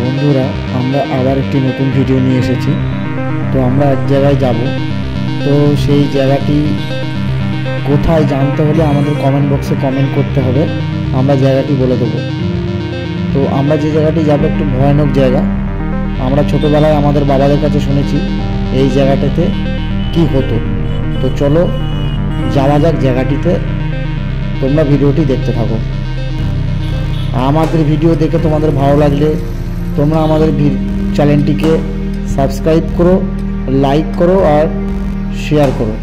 বন্ধুরা আমরা আবার একটি নতুন ভিডিও নিয়ে এসেছি। তো আমরা এক জায়গায় যাব, তো সেই জায়গাটি কোথায় জানতে হলে আমাদের কমেন্ট বক্সে কমেন্ট করতে হবে, আমরা জায়গাটি বলে দেবো। তো আমরা যে জায়গাটি যাব একটু ভয়ানক জায়গা। আমরা ছোটোবেলায় আমাদের বাবাদের কাছে শুনেছি এই জায়গাটাতে কি হতো। তো চলো যাওয়া যাক জায়গাটিতে, তোমরা ভিডিওটি দেখতে থাকো। আমাদের ভিডিও দেখে তোমাদের ভালো লাগলে তোমরা আমাদের চ্যানেলটিকে সাবস্ক্রাইব করো, লাইক করো আর শেয়ার করো।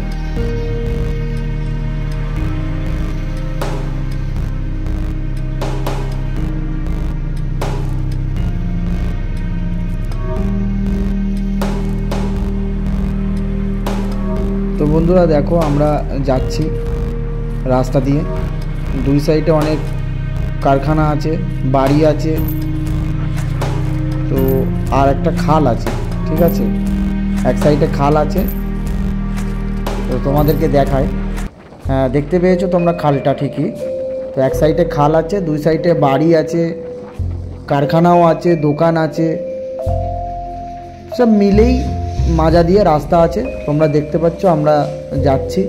তো বন্ধুরা দেখো আমরা যাচ্ছি রাস্তা দিয়ে, দুই সাইডে অনেক কারখানা আছে, বাড়ি আছে, তো আর একটা খাল আছে, ঠিক আছে, এক সাইডে খাল আছে। তো তোমাদেরকে দেখায়, হ্যাঁ দেখতে পেয়েছো তোমরা খালটা ঠিকই। তো এক সাইডে খাল আছে, দুই সাইডে বাড়ি আছে, কারখানাও আছে, দোকান আছে, সব মিলেই মাজা দিয়ে রাস্তা আছে। তোমরা দেখতে পাচ্ছ আমরা যাচ্ছি।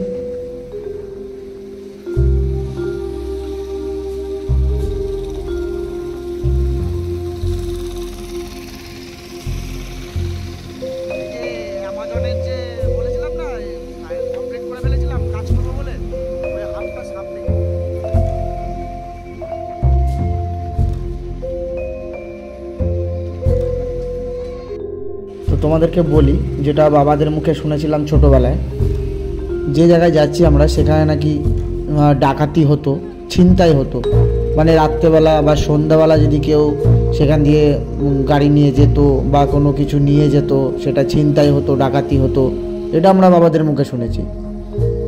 তোমাদেরকে বলি, যেটা বাবাদের মুখে শুনেছিলাম ছোটোবেলায়, যে জায়গায় যাচ্ছি আমরা সেখানে নাকি ডাকাতি হতো, ছিনতাই হতো। মানে রাত্রেবেলা বা সন্ধ্যাবেলা যদি কেউ সেখান দিয়ে গাড়ি নিয়ে যেত বা কোনো কিছু নিয়ে যেত, সেটা ছিনতাই হতো, ডাকাতি হতো। এটা আমরা বাবাদের মুখে শুনেছি।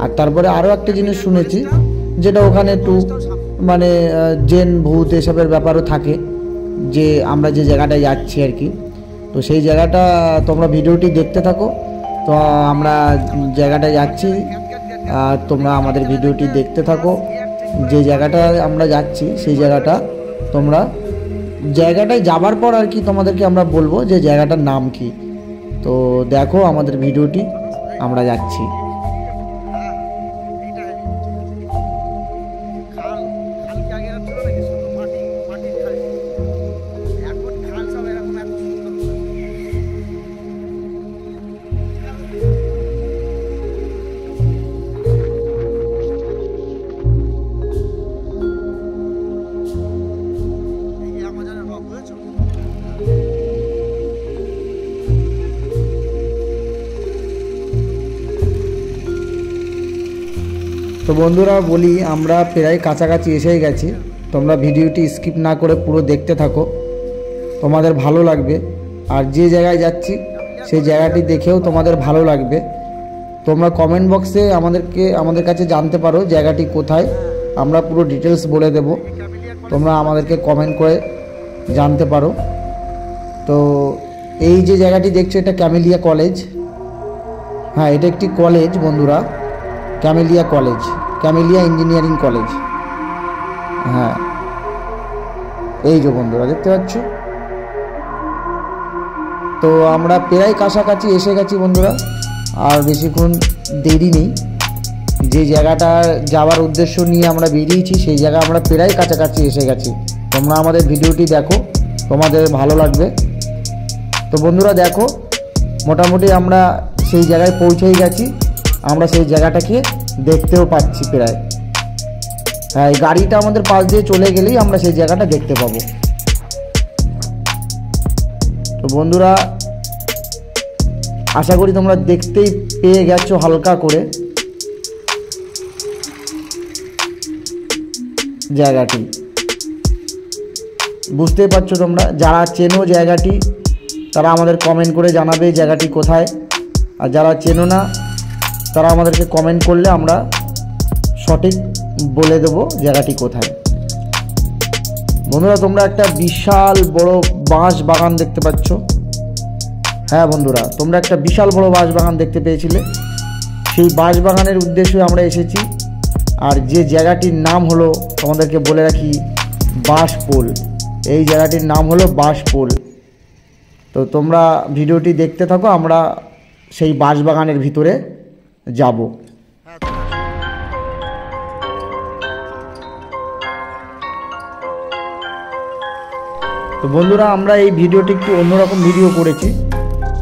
আর তারপরে আরও একটা জিনিস শুনেছি, যেটা ওখানে একটু মানে জেন ভূত এসবের ব্যাপারও থাকে, যে আমরা যে জায়গাটায় যাচ্ছি আর কি। তো সেই জায়গাটা তোমরা ভিডিওটি দেখতে থাকো। তো আমরা জায়গাটায় যাচ্ছি আর তোমরা আমাদের ভিডিওটি দেখতে থাকো। যে জায়গাটা আমরা যাচ্ছি সেই জায়গাটা তোমরা জায়গাটায় যাবার পর আর কি তোমাদেরকে আমরা বলবো যে জায়গাটার নাম কি। তো দেখো আমাদের ভিডিওটি, আমরা যাচ্ছি। তো বন্ধুরা বলি, আমরা প্রায় কাছাকাছি এসেই গেছি। তোমরা ভিডিওটি স্কিপ না করে পুরো দেখতে থাকো, তোমাদের ভালো লাগবে। আর যে জায়গায় যাচ্ছি সেই জায়গাটি দেখেও তোমাদের ভালো লাগবে। তোমরা কমেন্ট বক্সে আমাদের কাছে জানতে পারো জায়গাটি কোথায়, আমরা পুরো ডিটেলস বলে দেব। তোমরা আমাদেরকে কমেন্ট করে জানতে পারো। তো এই যে জায়গাটি দেখছো এটা ক্যামেলিয়া কলেজ। হ্যাঁ, এটা একটি কলেজ বন্ধুরা, camellia college, camellia engineering college. হ্যাঁ এই যে বন্ধুরা দেখতে পাচ্ছ। তো আমরা প্রায় কাছাকাছি এসে গেছি বন্ধুরা, আর বেশিক্ষণ দেরি নেই। যে জায়গাটা যাওয়ার উদ্দেশ্য নিয়ে আমরা বেরিয়েছি সেই জায়গা আমরা প্রায় কাছাকাছি এসে গেছি। তোমরা আমাদের ভিডিওটি দেখো, তোমাদের ভালো লাগবে। তো বন্ধুরা দেখো, মোটামুটি আমরা সেই জায়গায় পৌঁছেই গেছি। আমরা সেই জায়গাটাকে দেখতেও পাচ্ছি প্রায়। হ্যাঁ, এই গাড়িটা আমাদের পাশ দিয়ে চলে গেলেই আমরা সেই জায়গাটা দেখতে পাবো। তো বন্ধুরা আশা করি তোমরা দেখতেই পেয়ে গেছো হালকা করে জায়গাটি, বুঝতেই পারছো তোমরা। যারা চেনো জায়গাটি তারা আমাদের কমেন্ট করে জানাবে জায়গাটি কোথায়, আর যারা চেনো না তারা আমাদেরকে কমেন্ট করলে আমরা সঠিক বলে দেবো জায়গাটি কোথায়। বন্ধুরা তোমরা একটা বিশাল বড় বাঁশ বাগান দেখতে পাচ্ছ। হ্যাঁ বন্ধুরা, তোমরা একটা বিশাল বড় বাঁশ বাগান দেখতে পেয়েছিলে। সেই বাঁশ বাগানের উদ্দেশ্যে আমরা এসেছি। আর যে জায়গাটির নাম হলো, তোমাদেরকে বলে রাখি, বাঁশপোল। এই জায়গাটির নাম হলো বাঁশপোল। তো তোমরা ভিডিওটি দেখতে থাকো, আমরা সেই বাঁশবাগানের ভিতরে যাব। তো বন্ধুরা, আমরা এই ভিডিওটি একটু অন্যরকম ভিডিও করেছি।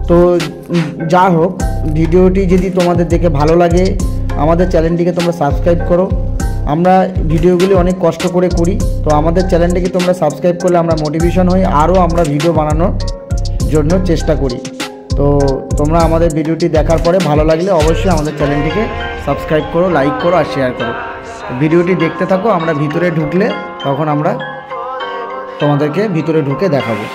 তো যা হোক, ভিডিওটি যদি তোমাদের দেখে ভালো লাগে আমাদের চ্যানেলটিকে তোমরা সাবস্ক্রাইব করো। আমরা ভিডিওগুলি অনেক কষ্ট করে করি, তো আমাদের চ্যানেলটিকে তোমরা সাবস্ক্রাইব করলে আমরা মোটিভেশন হই, আরও আমরা ভিডিও বানানোর জন্য চেষ্টা করি। তো তোমরা আমাদের ভিডিওটি দেখার পরে ভালো লাগলে অবশ্যই আমাদের চ্যানেলটিকে সাবস্ক্রাইব করো, লাইক করো আর শেয়ার করো। ভিডিওটি দেখতে থাকো, আমরা ভিতরে ঢুকলে তখন আমরা তোমাদেরকে ভিতরে ঢুকে দেখাবো।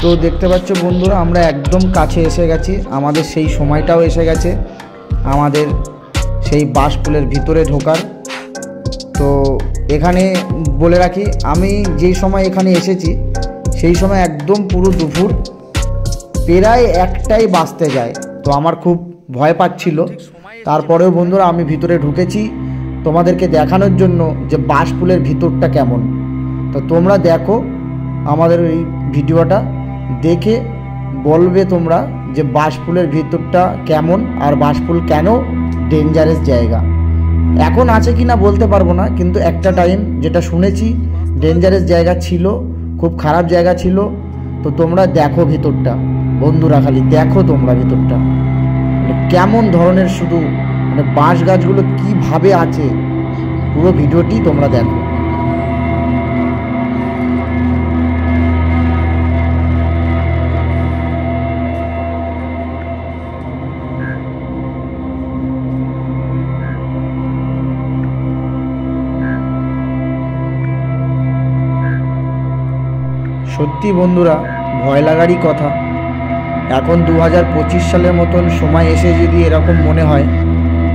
তো দেখতে পাচ্ছ বন্ধুরা, আমরা একদম কাছে এসে গেছি, আমাদের সেই সময়টাও এসে গেছে আমাদের সেই বাঁশপুলের ভিতরে ঢোকার। তো এখানে বলে রাখি, আমি যেই সময় এখানে এসেছি সেই সময় একদম পুরো দুপুর প্রায় 1টাই বাজতে যায়। তো আমার খুব ভয় পাচ্ছিল, তারপরেও বন্ধুরা আমি ভিতরে ঢুকেছি তোমাদেরকে দেখানোর জন্য যে বাঁশপুলের ভিতরটা কেমন। তো তোমরা দেখো আমাদের এই ভিডিওটা, দেখে বলবে তোমরা যে বাঁশপুলের ভিতরটা কেমন আর বাঁশপুল কেন ডেঞ্জারাস জায়গা। এখন আছে কি না বলতে পারবো না, কিন্তু একটা টাইম যেটা শুনেছি ডেঞ্জারাস জায়গা ছিল, খুব খারাপ জায়গা ছিল। তো তোমরা দেখো ভিতরটা বন্ধুরা, খালি দেখো তোমরা ভিতরটা কেমন ধরনের, শুধু মানে বাঁশ গাছগুলো কীভাবে আছে, পুরো ভিডিওটি তোমরা দেখো। সত্যি বন্ধুরা ভয় লাগারই কথা। এখন 2025 সালের মতন সময় এসে যদি এরকম মনে হয়,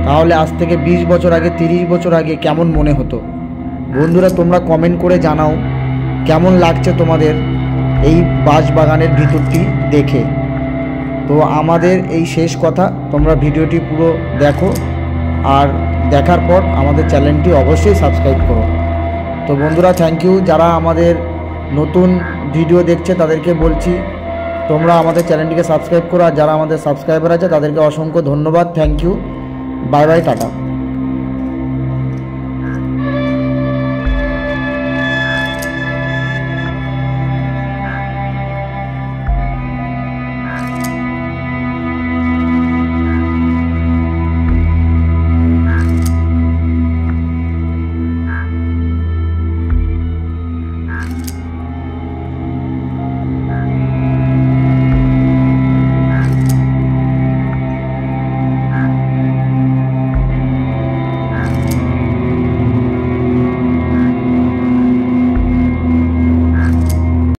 তাহলে আজ থেকে 20 বছর আগে, 30 বছর আগে কেমন মনে হতো। বন্ধুরা তোমরা কমেন্ট করে জানাও কেমন লাগছে তোমাদের এই বাঁশবাগানের ভিতরটি দেখে। তো আমাদের এই শেষ কথা, তোমরা ভিডিওটি পুরো দেখো আর দেখার পর আমাদের চ্যানেলটি অবশ্যই সাবস্ক্রাইব করো। তো বন্ধুরা থ্যাংক ইউ, যারা আমাদের নতুন ভিডিও দেখছে তাদেরকে বলছি তোমরা আমাদের চ্যানেলটিকে সাবস্ক্রাইব করো, আর যারা আমাদের সাবস্ক্রাইবার আছে তাদেরকে অসংখ্য ধন্যবাদ, thank you, bye bye, tata.